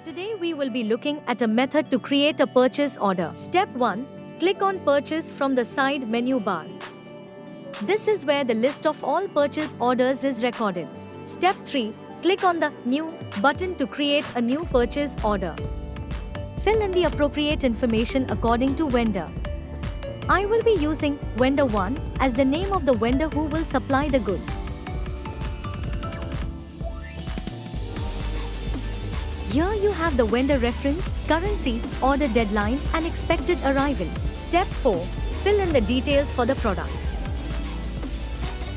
Today we will be looking at a method to create a purchase order. Step 1. Click on Purchase from the side menu bar. This is where the list of all purchase orders is recorded. Step 3. Click on the New button to create a new purchase order. Fill in the appropriate information according to vendor. I will be using Vendor 1 as the name of the vendor who will supply the goods. Here you have the vendor reference, currency, order deadline, and expected arrival. Step 4. Fill in the details for the product.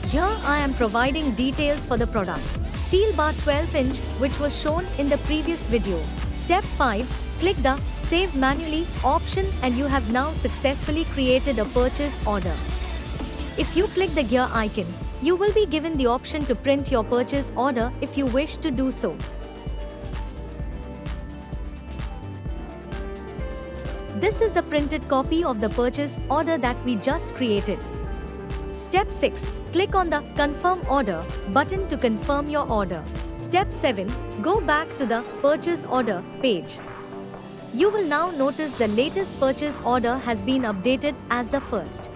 Here I am providing details for the product. Steel bar 12-inch, which was shown in the previous video. Step 5. Click the Save Manually option and you have now successfully created a purchase order. If you click the gear icon, you will be given the option to print your purchase order if you wish to do so. This is the printed copy of the purchase order that we just created. Step 6. Click on the Confirm Order button to confirm your order. Step 7. Go back to the Purchase Order page. You will now notice the latest purchase order has been updated as the first.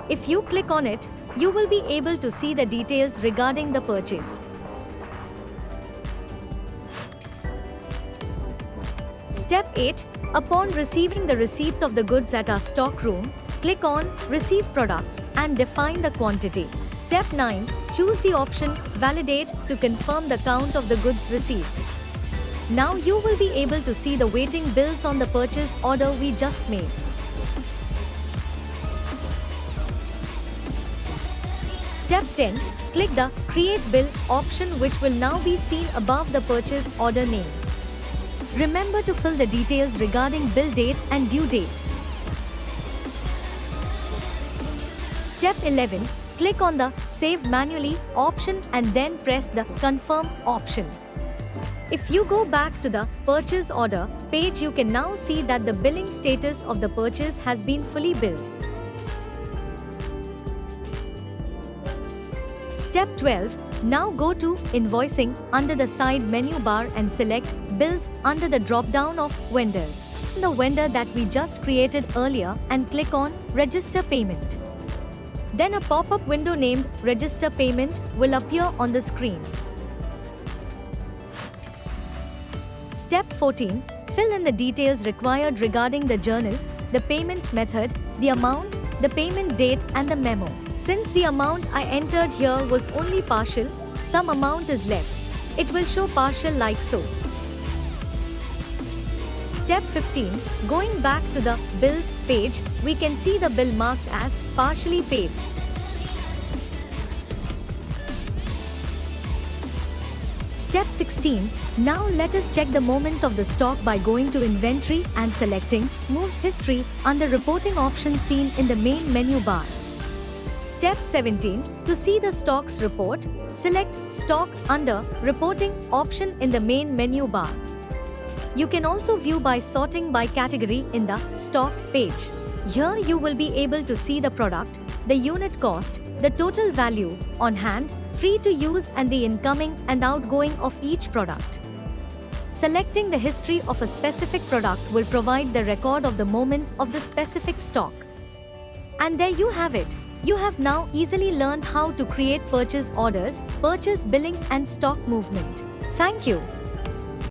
If you click on it, you will be able to see the details regarding the purchase. Step 8. Upon receiving the receipt of the goods at our stock room, click on Receive Products and define the quantity. Step 9. Choose the option Validate to confirm the count of the goods received. Now you will be able to see the waiting bills on the purchase order we just made. Step 10. Click the Create Bill option which will now be seen above the purchase order name. Remember to fill the details regarding bill date and due date. Step 11. Click on the Save Manually option and then press the Confirm option. If you go back to the Purchase Order page, you can now see that the billing status of the purchase has been fully billed. Step 12. Now go to Invoicing under the side menu bar and select Bills under the drop-down of Vendors, the vendor that we just created earlier, and click on Register Payment. Then a pop-up window named Register Payment will appear on the screen. Step 14. Fill in the details required regarding the journal, the payment method, the amount, the payment date, and the memo. Since the amount I entered here was only partial, some amount is left. It will show partial like so. Step 15. Going back to the Bills page, we can see the bill marked as partially paid. Step 16. Now let us check the movement of the stock by going to Inventory and selecting Moves History under Reporting option seen in the main menu bar. Step 17. To see the stocks report, select Stock under Reporting option in the main menu bar. You can also view by sorting by category in the Stock page. Here you will be able to see the product, the unit cost, the total value on hand, free to use, and the incoming and outgoing of each product. Selecting the history of a specific product will provide the record of the moment of the specific stock. And there you have it. You have now easily learned how to create purchase orders, purchase billing, and stock movement. Thank you.